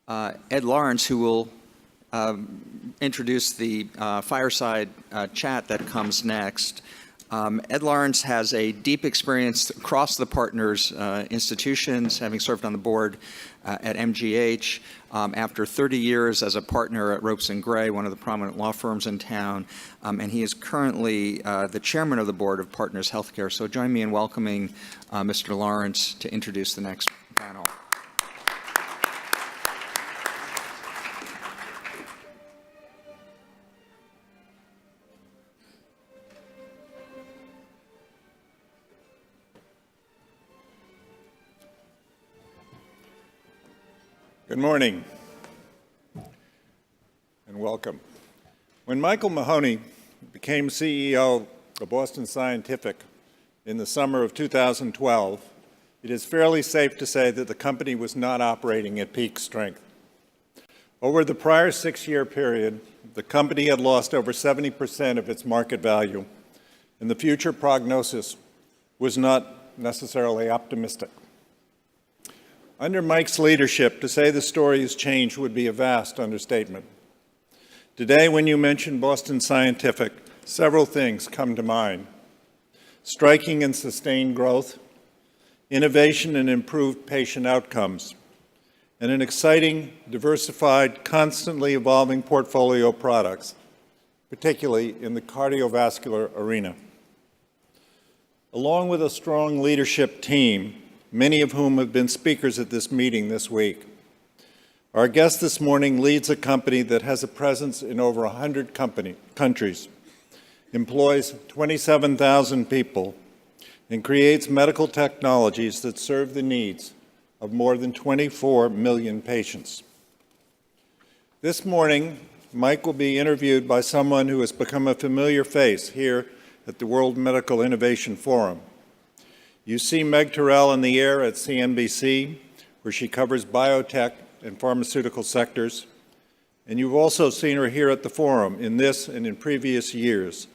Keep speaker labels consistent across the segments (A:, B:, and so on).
A: Ed Lawrence, who will introduce the Fireside chat that comes next. Ed Lawrence has a deep experience across the partners institutions, having served on the board at MGH. After 30 years as a partner at Ropes & Gray, one of the prominent law firms in town, and he is currently the chairman of the board of Partners Healthcare. So join me in welcoming Mr. Lawrence to introduce the next panel.
B: Good morning and welcome. When Michael Mahoney became CEO of Boston Scientific in the summer of 2012, it is fairly safe to say that the company was not operating at peak strength. Over the prior 6-year period, the company had lost over 70% of its market value, and the future prognosis was not necessarily optimistic. Under Mike's leadership, to say the story has changed would be a vast understatement. Today, when you mention Boston Scientific, several things come to mind: striking and sustained growth, innovation and improved patient outcomes, and an exciting, diversified, constantly evolving portfolio of products, particularly in the cardiovascular arena. Along with a strong leadership team, many of whom have been speakers at this meeting this week, our guest this morning leads a company that has a presence in over 100 countries, employs 27,000 people, and creates medical technologies that serve the needs of more than 24 million patients. This morning, Mike will be interviewed by someone who has become a familiar face here at the World Medical Innovation Forum. You see Meg Tirrell in the air at CNBC, where she covers biotech and pharmaceutical sectors. And you've also seen her here at the forum in this and in previous years,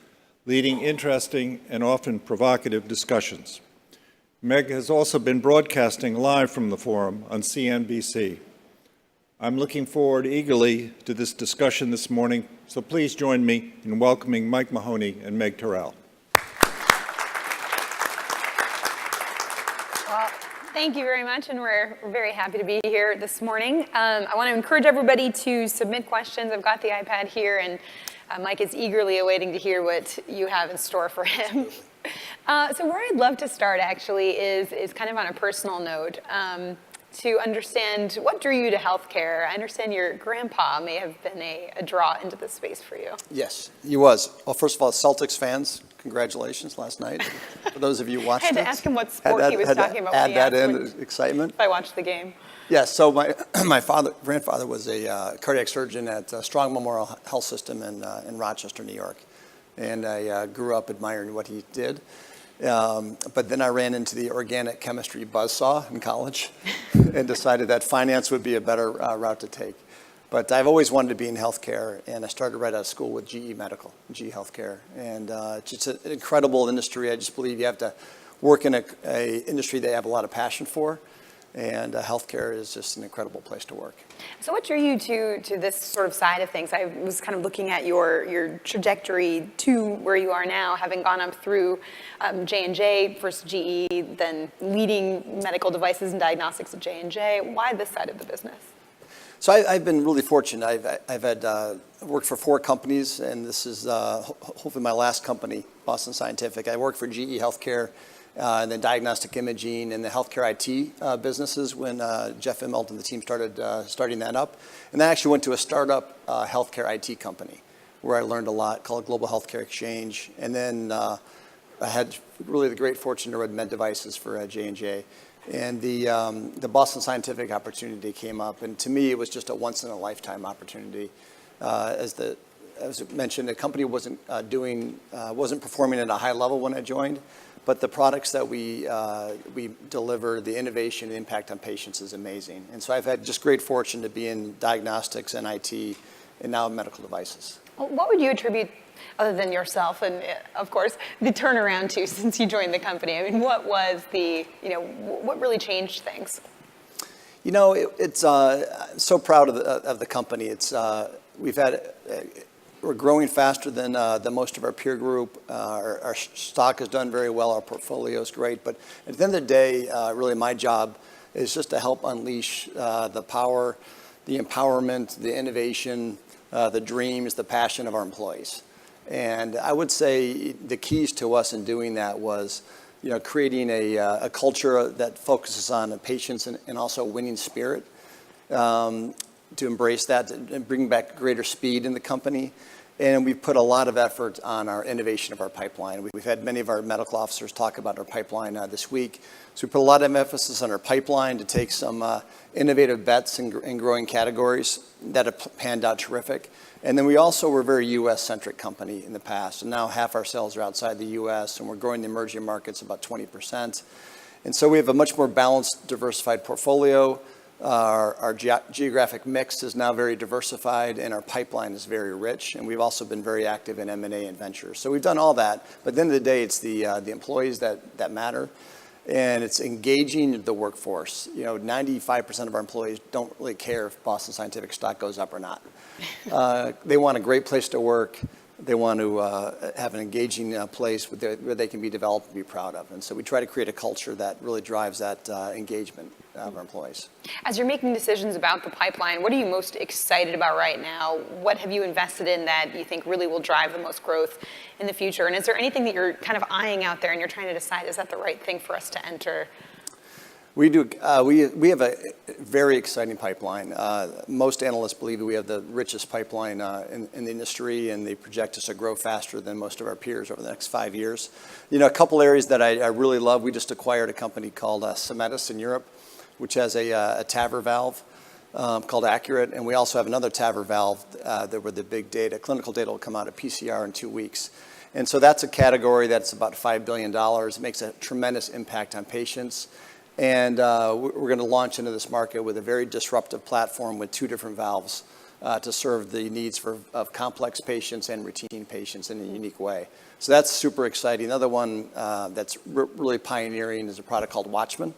B: leading interesting and often provocative discussions. Meg has also been broadcasting live from the forum on CNBC. I'm looking forward eagerly to this discussion this morning, so please join me in welcoming Mike Mahoney and Meg Tirrell.
C: Thank you very much, and we're very happy to be here this morning. I want to encourage everybody to submit questions. I've got the iPad here, and Mike is eagerly awaiting to hear what you have in store for him. So where I'd love to start, actually, is kind of on a personal note, to understand what drew you to healthcare. I understand your grandpa may have been a draw into this space for you.
D: Yes, he was. Well, first of all, Celtics fans, congratulations last night. For those of you who watched it.
C: I had to ask him what sport he was talking about.
D: Add that in, excitement.
C: If I watched the game.
D: Yes, so my grandfather was a cardiac surgeon at Strong Memorial Health System in Rochester, New York. And I grew up admiring what he did. But then I ran into the organic chemistry buzzsaw in college and decided that finance would be a better route to take. But I've always wanted to be in healthcare, and I started right out of school with GE Healthcare. And it's just an incredible industry. I just believe you have to work in a industry that you have a lot of passion for, and healthcare is just an incredible place to work.
C: So what drew you to this sort of side of things? I was kind of looking at your trajectory to where you are now, having gone up through J&J, first GE, then leading medical devices and diagnostics at J&J. Why this side of the business?
D: So I've been really fortunate. I've had worked for 4 companies, and this is hopefully my last company, Boston Scientific. I worked for GE Healthcare, and then diagnostic imaging and the healthcare IT businesses when Jeff Immelt and the team starting that up. And then I actually went to a startup healthcare IT company where I learned a lot called Global Healthcare Exchange. And then I had really the great fortune to run med devices for J&J. And the Boston Scientific opportunity came up, and to me it was just a once-in-a-lifetime opportunity. As mentioned, the company wasn't performing at a high level when I joined, but the products that we deliver, the innovation, the impact on patients is amazing. And so I've had just great fortune to be in diagnostics and IT, and now medical devices.
C: Well, what would you attribute, other than yourself and, of course, the turnaround to since you joined the company? I mean, what was what really changed things?
D: You know, it's so proud of the company. It's we're growing faster than most of our peer group. Our stock has done very well. Our portfolio is great. But at the end of the day, really my job is just to help unleash the power, the empowerment, the innovation, the dreams, the passion of our employees. And I would say the keys to us in doing that was, you know, creating a culture that focuses on patience and also winning spirit. To embrace that and bring back greater speed in the company. And we've put a lot of effort on our innovation of our pipeline. We've had many of our medical officers talk about our pipeline this week. So we put a lot of emphasis on our pipeline to take some innovative bets in growing categories that have panned out terrific. And then we also were a very U.S.-centric company in the past. And now half our sales are outside the U.S. and we're growing the emerging markets about 20%. And so we have a much more balanced, diversified portfolio. Our geographic mix is now very diversified and our pipeline is very rich. And we've also been very active in M&A and ventures. So we've done all that. But at the end of the day, it's the employees that matter. And it's engaging the workforce. You know, 95% of our employees don't really care if Boston Scientific stock goes up or not. They want a great place to work. They want to have an engaging place where they can be developed and be proud of. And so we try to create a culture that really drives that engagement of our employees.
C: As you're making decisions about the pipeline, what are you most excited about right now? What have you invested in that you think really will drive the most growth in the future? And is there anything that you're kind of eyeing out there and you're trying to decide, is that the right thing for us to enter?
D: We do. We have a very exciting pipeline. Most analysts believe that we have the richest pipeline in the industry, and they project us to grow faster than most of our peers over the next 5 years. You know, a couple areas that I really love. We just acquired a company called Symetis in Europe, which has a TAVR valve called Accurate, and we also have another TAVR valve where the big clinical data will come out of PCR in 2 weeks. And so that's a category that's about $5 billion. It makes a tremendous impact on patients. And we're going to launch into this market with a very disruptive platform with 2 different valves to serve the needs of complex patients and routine patients in a unique way. So that's super exciting. Another one that's really pioneering is a product called Watchman.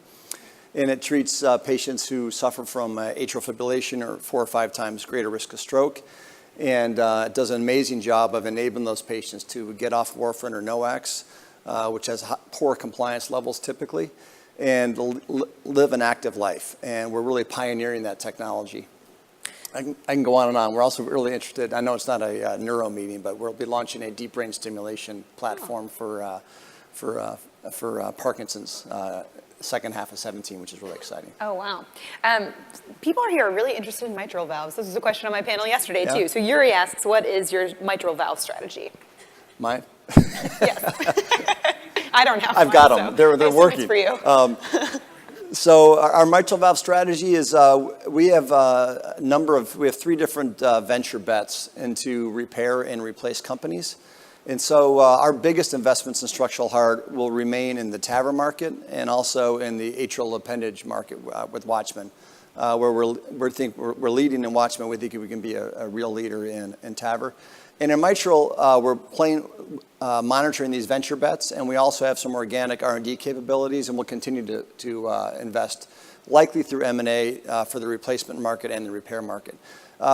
D: And it treats patients who suffer from atrial fibrillation or 4 or 5 times greater risk of stroke. And it does an amazing job of enabling those patients to get off warfarin or NOACs, which has poor compliance levels typically, and live an active life. And we're really pioneering that technology. I can go on and on. We're also really interested, I know it's not a neuro meeting, but we'll be launching a deep brain stimulation platform for Parkinson's second half of 2017, which is really exciting.
C: Oh, wow. People here are really interested in mitral valves. This was a question on my panel yesterday, too. So Yuri asks, what is your mitral valve strategy?
D: Mine?
C: Yes. I don't have
D: I've got them.
C: So
D: they're working.
C: For you.
D: So our mitral valve strategy is we have 3 different venture bets into repair and replace companies. And so our biggest investments in structural heart will remain in the TAVR market and also in the atrial appendage market with Watchman, where we're leading in Watchman. We think we can be a real leader in TAVR. And in mitral, we're monitoring these venture bets, and we also have some organic R&D capabilities, and we'll continue to invest, likely through M&A for the replacement market and the repair market.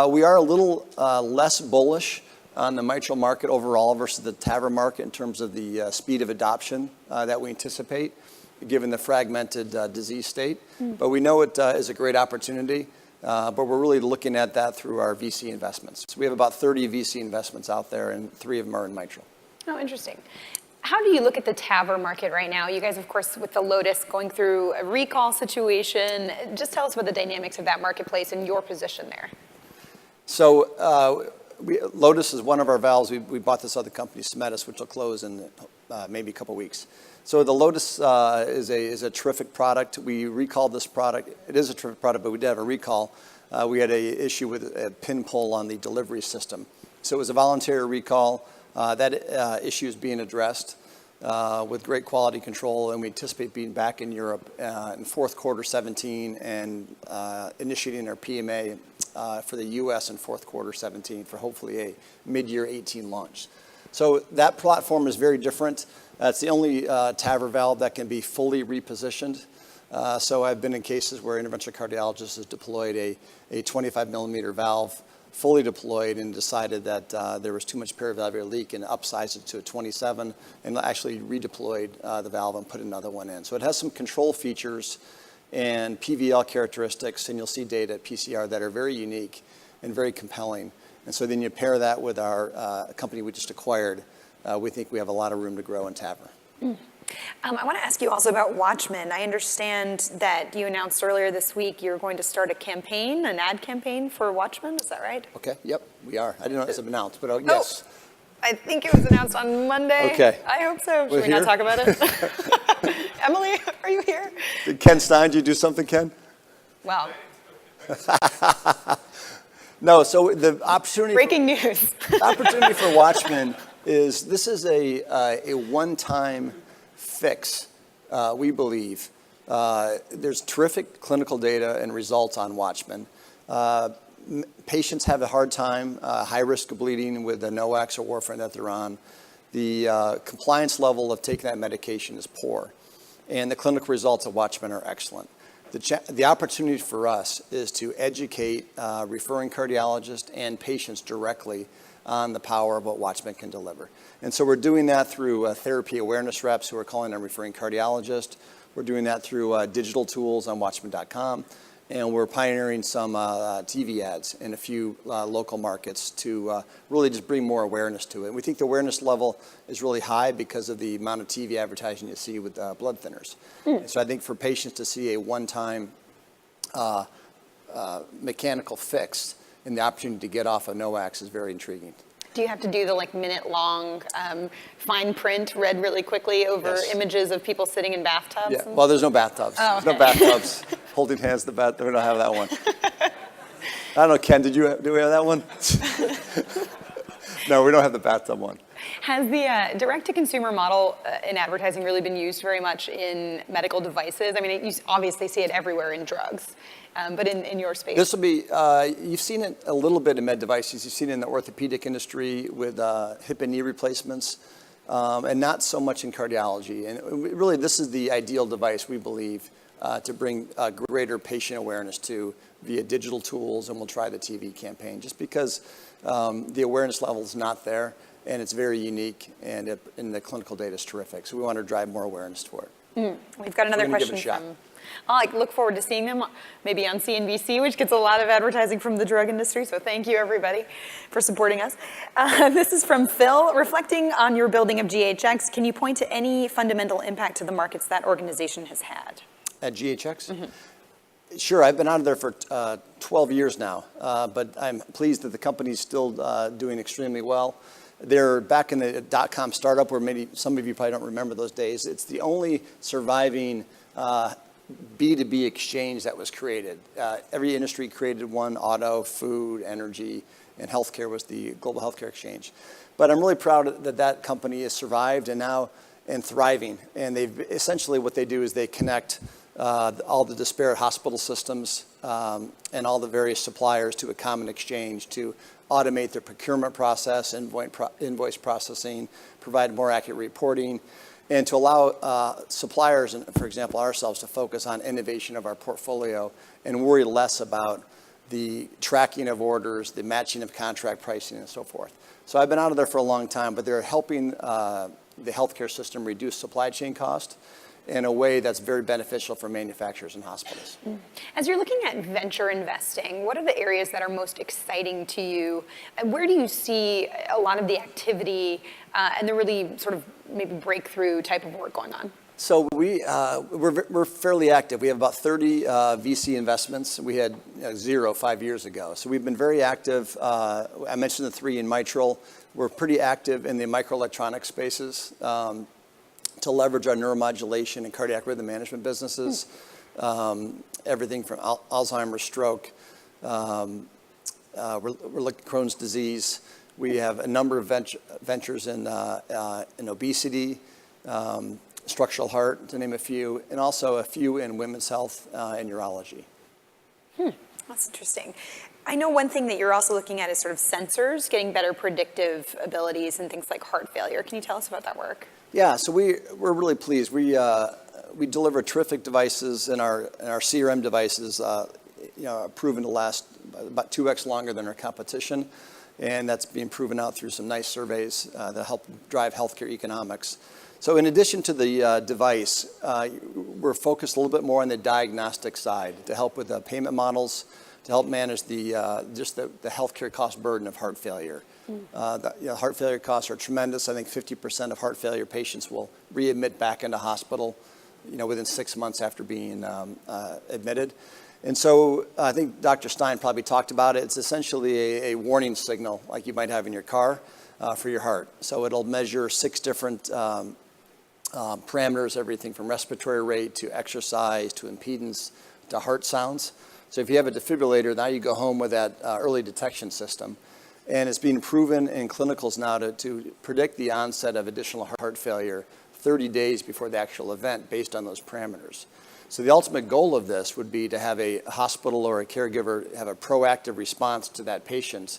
D: We are a little less bullish on the mitral market overall versus the TAVR market in terms of the speed of adoption that we anticipate, given the fragmented disease state. But we know it is a great opportunity. But we're really looking at that through our VC investments. So we have about 30 VC investments out there, and 3 of them are in mitral.
C: Oh, interesting. How do you look at the TAVR market right now? You guys, of course, with the Lotus going through a recall situation. Just tell us about the dynamics of that marketplace and your position there.
D: So Lotus is one of our valves. We bought this other company, Symetis, which will close in maybe a couple weeks. So the Lotus is a terrific product. We recalled this product. It is a terrific product, but we did have a recall. We had an issue with a pin pull on the delivery system. So it was a voluntary recall. That issue is being addressed with great quality control, and we anticipate being back in Europe in fourth quarter 17 and initiating our PMA for the U.S. in fourth quarter 17 for hopefully a mid-year 18 launch. So that platform is very different. It's the only TAVR valve that can be fully repositioned So I've been in cases where interventional cardiologist has deployed a 25 millimeter valve, fully deployed, and decided that there was too much perivalvular leak and upsized it to a 27 and actually redeployed the valve and put another one in. So it has some control features and PVL characteristics, and you'll see data at PCR that are very unique and very compelling. And so then you pair that with our company we just acquired, we think we have a lot of room to grow in TAVR.
C: I want to ask you also about Watchman. I understand that you announced earlier this week you're going to start a campaign, an ad campaign for Watchman. Is that right?
D: Okay, yep, we are. I didn't know it was announced, but yes.
C: I think it was announced on Monday.
D: Okay.
C: I hope so.
D: We're
C: Should we not
D: here?
C: talk about it? Emily, are you here?
D: Ken Stein, did you do something, Ken?
C: Wow.
D: No, so the opportunity
C: Breaking news.
D: the opportunity for Watchman is this is a one-time fix, we believe. There's terrific clinical data and results on Watchman. Patients have a hard time, high risk of bleeding with the NOACs or warfarin that they're on. The compliance level of taking that medication is poor, and the clinical results of Watchman are excellent. The opportunity for us is to educate referring cardiologists and patients directly on the power of what Watchman can deliver. And so we're doing that through therapy awareness reps who are calling on referring cardiologists. We're doing that through digital tools on Watchman.com. And we're pioneering some TV ads in a few local markets to really just bring more awareness to it. And we think the awareness level is really high because of the amount of TV advertising you see with blood thinners. So I think for patients to see a one-time mechanical fix and the opportunity to get off of NOACs is very intriguing.
C: Do you have to do the minute-long fine print read really quickly over
D: Yes.
C: images of people sitting in bathtubs?
D: Yeah, well, there's no bathtubs.
C: Oh,
D: There's no bathtubs. Holding hands in the bathtub. We don't have that one. I don't know, Ken, do we have that one? No, we don't have the bathtub one.
C: Has the direct-to-consumer model in advertising really been used very much in medical devices? I mean, you obviously see it everywhere in drugs, but in your space.
D: This will be, you've seen it a little bit in med devices. You've seen it in the orthopedic industry with hip and knee replacements, and not so much in cardiology. And really, this is the ideal device, we believe, to bring greater patient awareness to via digital tools, and we'll try the TV campaign, just because the awareness level is not there, and it's very unique, and the clinical data is terrific. So we want to drive more awareness for it.
C: We've got another
D: We're gonna give
C: question
D: it a shot.
C: from. I look forward to seeing them maybe on CNBC, which gets a lot of advertising from the drug industry. So thank you, everybody, for supporting us. This is from Phil. Reflecting on your building of GHX, can you point to any fundamental impact to the markets that organization has had?
D: At GHX? Sure, I've been out of there for 12 years now, but I'm pleased that the company's still doing extremely well. They're back in the .com startup where some of you probably don't remember those days. It's the only surviving B2B exchange that was created. Every industry created one: auto, food, energy, and healthcare was the global healthcare exchange. But I'm really proud that that company has survived and thriving. And they've essentially, what they do is they connect all the disparate hospital systems and all the various suppliers to a common exchange to automate their procurement process, invoice processing, provide more accurate reporting, and to allow suppliers, and for example ourselves, to focus on innovation of our portfolio and worry less about the tracking of orders, the matching of contract pricing, and so forth. So I've been out of there for a long time, but they're helping the healthcare system reduce supply chain cost in a way that's very beneficial for manufacturers and hospitals.
C: As you're looking at venture investing, what are the areas that are most exciting to you? And where do you see a lot of the activity and the really sort of maybe breakthrough type of work going on?
D: So we're fairly active. We have about 30 VC investments. We had 0 5 years ago. So we've been very active. I mentioned the 3 in Mitral. We're pretty active in the microelectronic spaces to leverage our neuromodulation and cardiac rhythm management businesses. Everything from Alzheimer's, stroke. We're looking at Crohn's disease. We have a number of ventures in obesity, structural heart, to name a few, and also a few in women's health and urology.
C: That's interesting. I know one thing that you're also looking at is sort of sensors, getting better predictive abilities and things like heart failure. Can you tell us about that work?
D: Yeah, so we're really pleased. We we deliver terrific devices, and our CRM devices, are proven to last about 2x longer than our competition, and that's being proven out through some nice surveys that help drive healthcare economics. So in addition to the device, we're focused a little bit more on the diagnostic side to help with the payment models, to help manage the healthcare cost burden of heart failure. Heart failure costs are tremendous. I think 50% of heart failure patients will readmit back into hospital, within 6 months after being admitted. And so I think Dr. Stein probably talked about it. It's essentially a warning signal like you might have in your car for your heart. So it'll measure 6 different parameters, everything from respiratory rate to exercise to impedance to heart sounds. So if you have a defibrillator, now you go home with that early detection system. And it's being proven in clinicals now to predict the onset of additional heart failure 30 days before the actual event based on those parameters. So the ultimate goal of this would be to have a hospital or a caregiver have a proactive response to that patient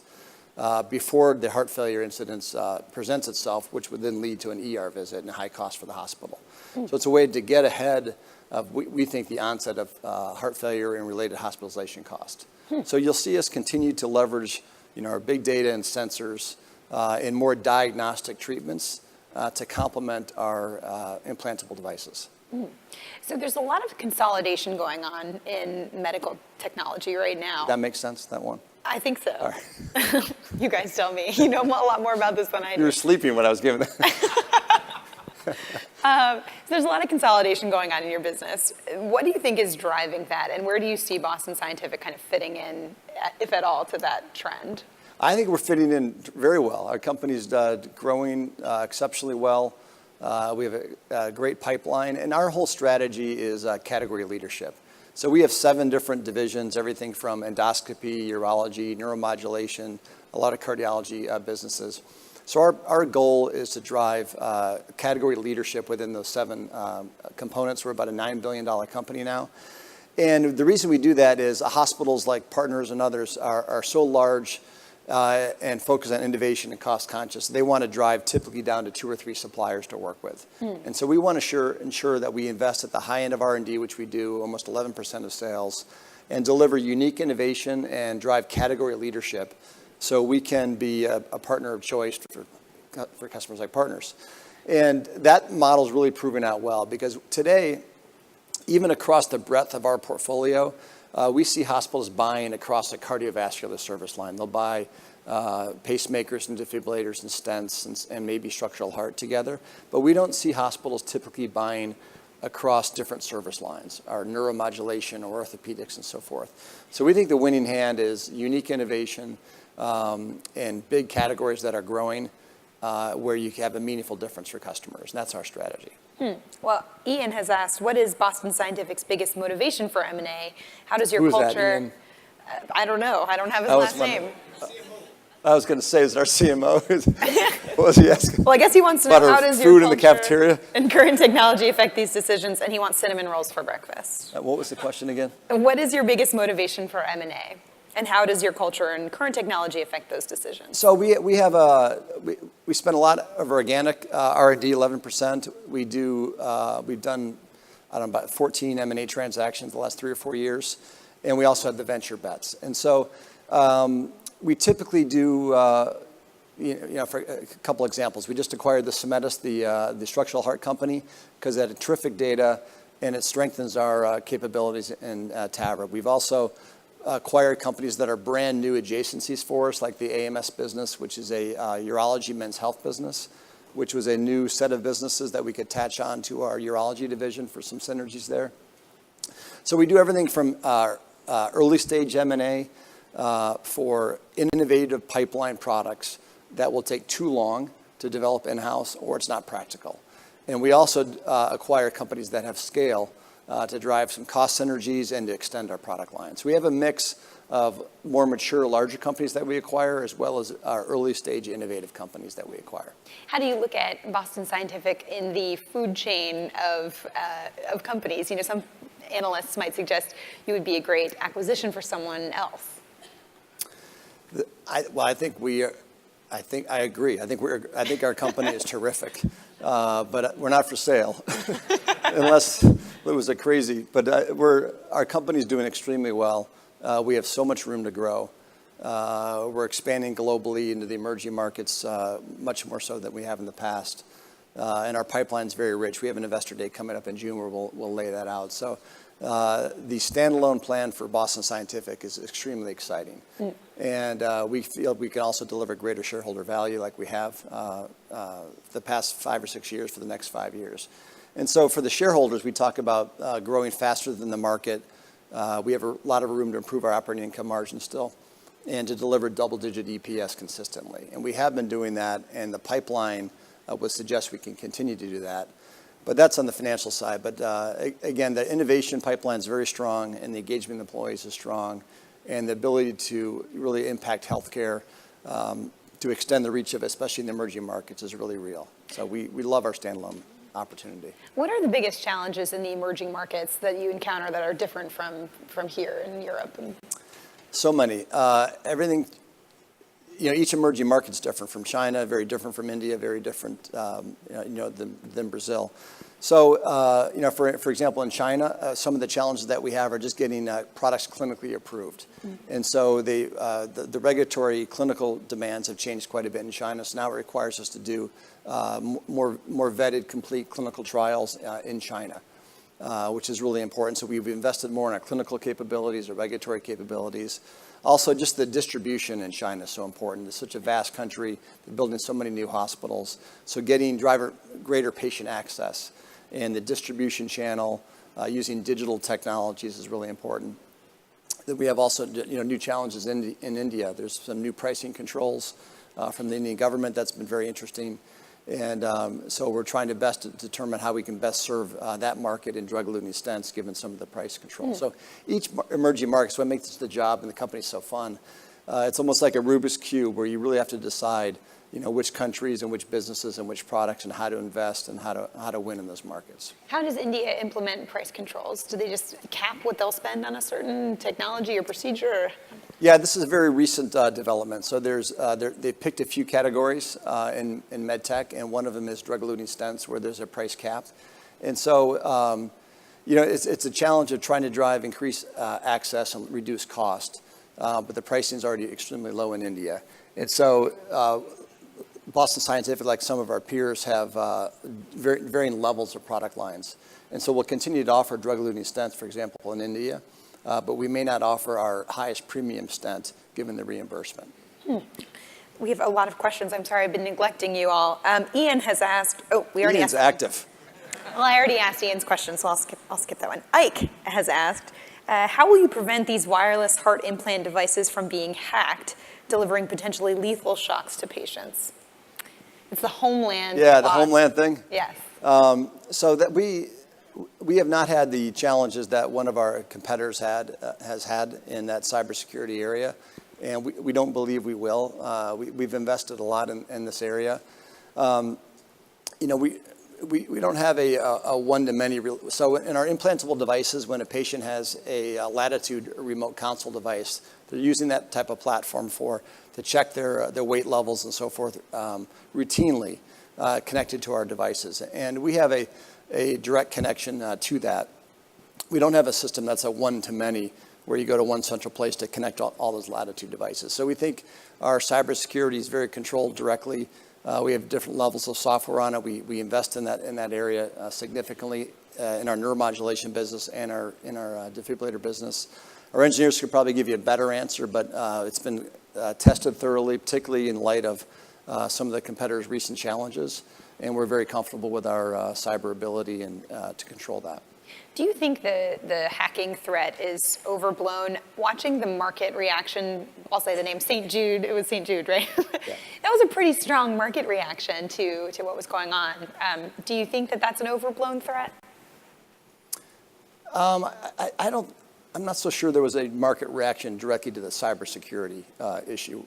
D: before the heart failure incidence presents itself, which would then lead to an ER visit and a high cost for the hospital. So it's a way to get ahead of, we think, the onset of heart failure and related hospitalization cost. So you'll see us continue to leverage our big data and sensors in more diagnostic treatments to complement our implantable devices.
C: So there's a lot of consolidation going on in medical technology right now.
D: That makes sense, that one?
C: I think so.
D: All right.
C: You guys tell me. You know a lot more about this than I do.
D: You were sleeping when I was giving that.
C: So there's a lot of consolidation going on in your business. What do you think is driving that, and where do you see Boston Scientific kind of fitting in, if at all, to that trend?
D: I think we're fitting in very well. Our company's growing exceptionally well. We have a great pipeline, and our whole strategy is category leadership. So we have 7 different divisions, everything from endoscopy, urology, neuromodulation, a lot of cardiology businesses. So our goal is to drive category leadership within those 7 components. We're about a $9 billion company now. And the reason we do that is hospitals like Partners and others are so large and focus on innovation and cost conscious. They want to drive typically down to 2 or 3 suppliers to work with. And so we want to ensure that we invest at the high end of R&D, which we do, almost 11% of sales, and deliver unique innovation and drive category leadership so we can be a partner of choice for customers like Partners. And that model is really proving out well because today, even across the breadth of our portfolio, we see hospitals buying across the cardiovascular service line. They'll buy pacemakers and defibrillators and stents and maybe structural heart together. But we don't see hospitals typically buying across different service lines, our neuromodulation or orthopedics and so forth. So we think the winning hand is unique innovation and big categories that are growing where you have a meaningful difference for customers. And that's our strategy.
C: Well, Ian has asked, what is Boston Scientific's biggest motivation for M&A? How does your
D: Who is that,
C: culture...
D: Ian?
C: I don't know. I don't have his
D: That was
C: last
D: one-
C: name.
D: I was going to say, is it our CMO? What was he asking?
C: Well, I guess he wants to know,
D: About our
C: how does
D: food
C: your
D: in the
C: culture
D: cafeteria?
C: and current technology affect these decisions? And he wants cinnamon rolls for breakfast.
D: What was the question again?
C: And what is your biggest motivation for M&A? And how does your culture and current technology affect those decisions?
D: So we spend a lot of organic R&D, 11%. We've done, I don't know, about 14 M&A transactions the last 3 or 4 years. And we also have the venture bets. And so we typically do, for a couple examples, we just acquired the Cementis, the structural heart company, because it had terrific data and it strengthens our capabilities in TAVR. We've also acquired companies that are brand new adjacencies for us, like the AMS business, which is a urology men's health business, which was a new set of businesses that we could attach on to our urology division for some synergies there. So we do everything from early stage M&A for innovative pipeline products that will take too long to develop in-house or it's not practical. And we also acquire companies that have scale to drive some cost synergies and to extend our product line. So we have a mix of more mature, larger companies that we acquire, as well as our early stage innovative companies that we acquire.
C: How do you look at Boston Scientific in the food chain of companies? Some analysts might suggest you would be a great acquisition for someone else.
D: I agree. I think our company is terrific. but we're not for sale, unless it was a crazy. But our company's doing extremely well. We have so much room to grow. We're expanding globally into the emerging markets, much more so than we have in the past. And our pipeline's very rich. We have an investor day coming up in June where we'll lay that out. So the standalone plan for Boston Scientific is extremely exciting. And we feel we can also deliver greater shareholder value like we have the past 5 or 6 years for the next 5 years. And so for the shareholders, we talk about growing faster than the market. We have a lot of room to improve our operating income margin still and to deliver double-digit EPS consistently. And we have been doing that, and the pipeline would suggest we can continue to do that. But that's on the financial side. But again, the innovation pipeline is very strong, and the engagement of employees is strong, and the ability to really impact healthcare, to extend the reach of it, especially in the emerging markets, is really real. So we love our standalone opportunity.
C: What are the biggest challenges in the emerging markets that you encounter that are different from here in Europe?
D: So many. Everything. Each emerging market's different from China, very different from India, very different, than Brazil. So, for example, in China, some of the challenges that we have are just getting products clinically approved. And so the regulatory clinical demands have changed quite a bit in China. So now it requires us to do more vetted, complete clinical trials in China, which is really important. So we've invested more in our clinical capabilities, our regulatory capabilities. Also, just the distribution in China is so important. It's such a vast country. They're building so many new hospitals. So getting greater patient access and the distribution channel using digital technologies is really important. We have also new challenges in India. There's some new pricing controls from the Indian government that's been very interesting. And so we're trying to best determine how we can best serve that market in drug-eluting stents, given some of the price controls. So each emerging market, so what makes the job and the company so fun, it's almost like a Rubik's Cube where you really have to decide, which countries and which businesses and which products and how to invest and how to win in those markets.
C: How does India implement price controls? Do they just cap what they'll spend on a certain technology or procedure?
D: Yeah, this is a very recent development. So they picked a few categories in medtech, and one of them is drug-eluting stents, where there's a price cap. And so, it's a challenge of trying to drive increased access and reduce cost, but the pricing is already extremely low in India. And so, Boston Scientific, like some of our peers, have varying levels of product lines. And so we'll continue to offer drug-eluting stents, for example, in India. But we may not offer our highest premium stent given the reimbursement.
C: We have a lot of questions. I'm sorry, I've been neglecting you all. Ian has asked, we already
D: Ian's
C: asked.
D: active.
C: Well, I already asked Ian's question, so I'll skip that one. Ike has asked, how will you prevent these wireless heart implant devices from being hacked, delivering potentially lethal shocks to patients? It's the Homeland.
D: Yeah, the Homeland thing?
C: Yes.
D: So that we have not had the challenges that one of our competitors has had in that cybersecurity area, and we don't believe we will. We've invested a lot in this area. We don't have a one-to-many. So in our implantable devices, when a patient has a Latitude remote console device, they're using that type of platform to check their weight levels and so forth routinely connected to our devices. And we have a direct connection to that. We don't have a system that's a one-to-many where you go to one central place to connect all those Latitude devices. So we think our cybersecurity is very controlled directly. We have different levels of software on it. We invest in that area significantly in our neuromodulation business and in our defibrillator business. Our engineers could probably give you a better answer, but it's been tested thoroughly, particularly in light of some of the competitors' recent challenges. And we're very comfortable with our cyber ability and to control that.
C: Do you think the hacking threat is overblown? Watching the market reaction, I'll say the name St. Jude, it was St. Jude, right? Yeah. That was a pretty strong market reaction to what was going on. Do you think that that's an overblown threat? I'm not so sure there was a market reaction directly to the cybersecurity issue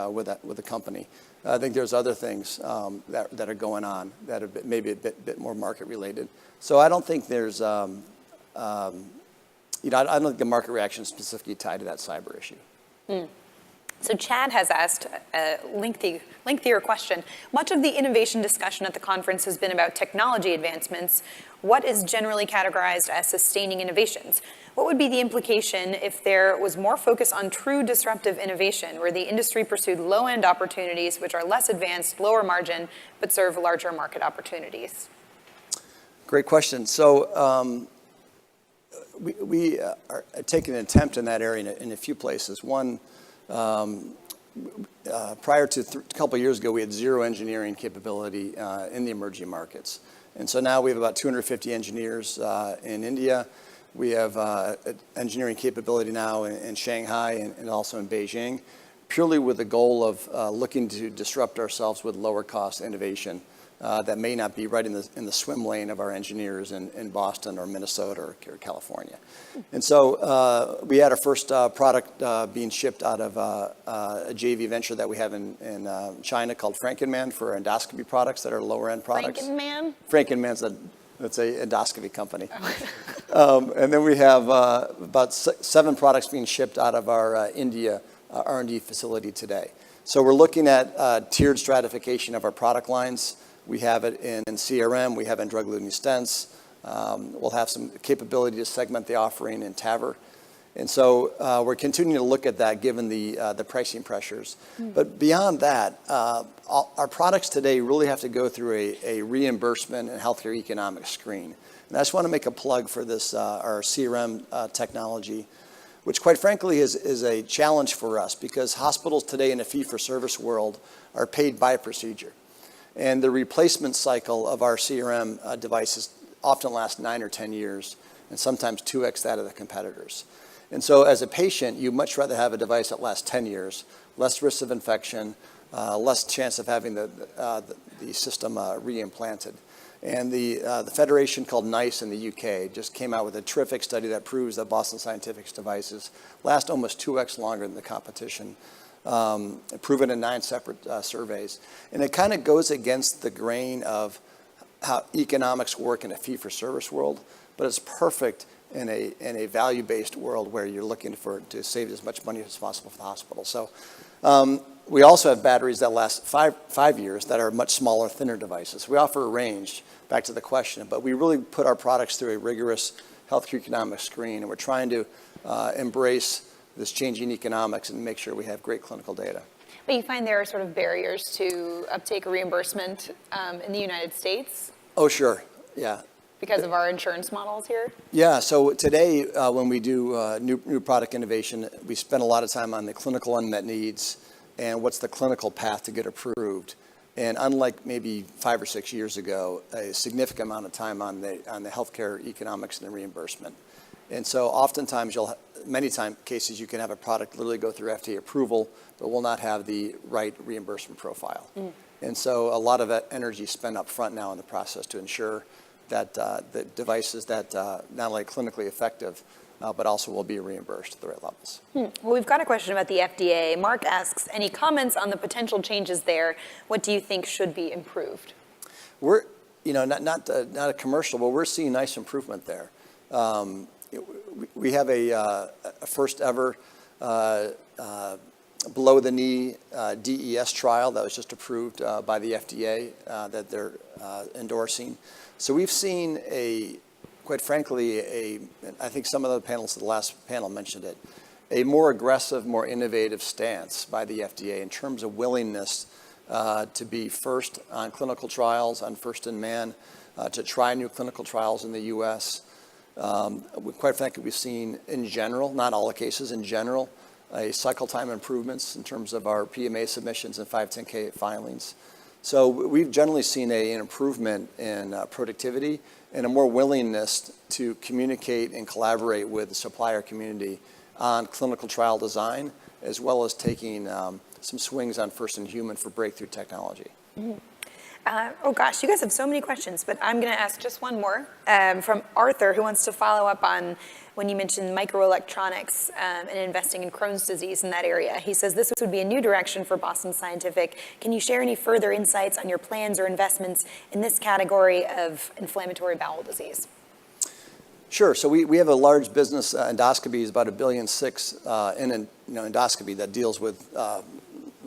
C: with the company. I think there's other things that are going on that are maybe a bit more market related. So I don't think there's, I don't think the market reaction is specifically tied to that cyber issue. So Chad has asked a lengthier question. Much of the innovation discussion at the conference has been about technology advancements. What is generally categorized as sustaining innovations? What would be the implication if there was more focus on true disruptive innovation, where the industry pursued low-end opportunities which are less advanced, lower margin, but serve larger market opportunities?
D: Great question. So we are taking an attempt in that area in a few places. One, prior to a couple of years ago, we had zero engineering capability in the emerging markets. And so now we have about 250 engineers in India. We have engineering capability now in Shanghai and also in Beijing, purely with the goal of looking to disrupt ourselves with lower cost innovation that may not be right in the swim lane of our engineers in Boston or Minnesota or California. And so we had our first product being shipped out of a JV venture that we have in China called Frankenman for endoscopy products that are lower end products.
C: Frankenman?
D: Frankenman's that's a endoscopy company. And then we have about 7 products being shipped out of our India R&D facility today. So we're looking at tiered stratification of our product lines. We have it in CRM, we have it in drug-eluting stents. We'll have some capability to segment the offering in TAVR. And so we're continuing to look at that given the pricing pressures. But beyond that, our products today really have to go through a reimbursement and healthcare economic screen. And I just want to make a plug for this, our CRM technology, which quite frankly is a challenge for us because hospitals today in a fee-for-service world are paid by procedure. And the replacement cycle of our CRM devices often lasts 9 or 10 years, and sometimes 2x that of the competitors. And so as a patient, you'd much rather have a device that lasts 10 years, less risk of infection, less chance of having the system reimplanted. And the federation called NICE in the UK just came out with a terrific study that proves that Boston Scientific's devices last almost 2x longer than the competition. Proven in 9 separate surveys. And it kind of goes against the grain of how economics work in a fee-for-service world, but it's perfect in a value-based world where you're looking to save as much money as possible for the hospital. So we also have batteries that last five years that are much smaller, thinner devices. We offer a range, back to the question, but we really put our products through a rigorous healthcare economic screen, and we're trying to embrace this changing economics and make sure we have great clinical data.
C: But you find there are sort of barriers to uptake or reimbursement in the United States?
D: Oh, sure, yeah.
C: Because of our insurance models here?
D: Yeah, so today when we do new product innovation, we spend a lot of time on the clinical unmet needs and what's the clinical path to get approved. And unlike maybe 5 or 6 years ago, a significant amount of time on the healthcare economics and the reimbursement. And so oftentimes many cases you can have a product literally go through FDA approval, but will not have the right reimbursement profile. And so a lot of energy spent up front now in the process to ensure that the devices that not only clinically effective, but also will be reimbursed at the right levels.
C: Well, we've got a question about the FDA. Mark asks, any comments on the potential changes there? What do you think should be improved?
D: We're, not a commercial, but we're seeing nice improvement there. We have a first ever below the knee DES trial that was just approved by the FDA that they're endorsing. So we've seen quite frankly, I think some of the panelists, the last panel mentioned it, a more aggressive, more innovative stance by the FDA in terms of willingness to be first on clinical trials, on first in man, to try new clinical trials in the U.S. Quite frankly, we've seen in general, not all the cases, in general, a cycle time improvements in terms of our PMA submissions and 510K filings. So we've generally seen an improvement in productivity and a more willingness to communicate and collaborate with the supplier community on clinical trial design, as well as taking some swings on first in human for breakthrough technology.
C: Oh gosh, you guys have so many questions, but I'm going to ask just one more from Arthur, who wants to follow up on when you mentioned microelectronics and investing in Crohn's disease in that area. He says this would be a new direction for Boston Scientific. Can you share any further insights on your plans or investments in this category of inflammatory bowel disease?
D: Sure. So we have a large business. Endoscopy is about $1.6 billion in endoscopy that deals with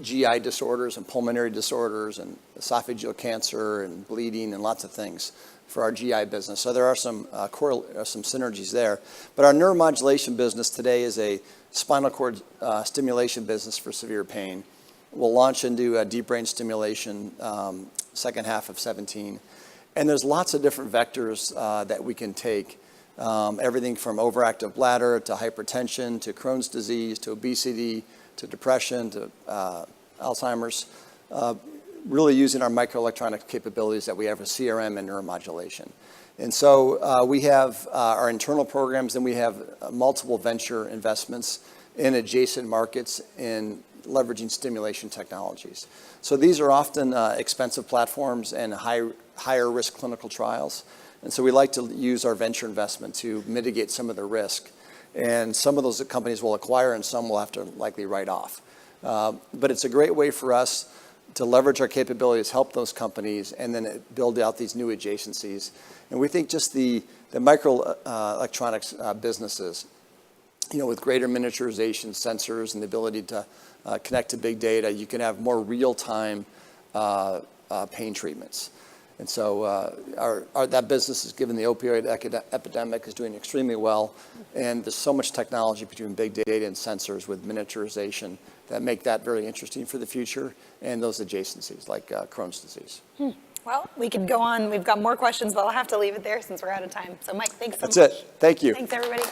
D: GI disorders and pulmonary disorders and esophageal cancer and bleeding and lots of things for our GI business. So there are some synergies there. But our neuromodulation business today is a spinal cord stimulation business for severe pain. We'll launch into deep brain stimulation second half of 2017. And there's lots of different vectors that we can take. Everything from overactive bladder to hypertension to Crohn's disease to obesity to depression to Alzheimer's, really using our microelectronic capabilities that we have with CRM and neuromodulation. And so we have our internal programs, and we have multiple venture investments in adjacent markets in leveraging stimulation technologies. So these are often expensive platforms and higher risk clinical trials. And so we like to use our venture investment to mitigate some of the risk. And some of those companies will acquire and some will have to likely write off. But it's a great way for us to leverage our capabilities, help those companies, and then build out these new adjacencies. And we think just the microelectronics businesses, with greater miniaturization, sensors, and the ability to connect to big data, you can have more real-time pain treatments. And so that business is, given the opioid epidemic, is doing extremely well. And there's so much technology between big data and sensors with miniaturization that make that very interesting for the future, and those adjacencies like Crohn's disease.
C: Well, we could go on. We've got more questions, but I'll have to leave it there since we're out of time. So Mike, thanks so much.
D: That's it. Thank you.
C: Thanks, everybody.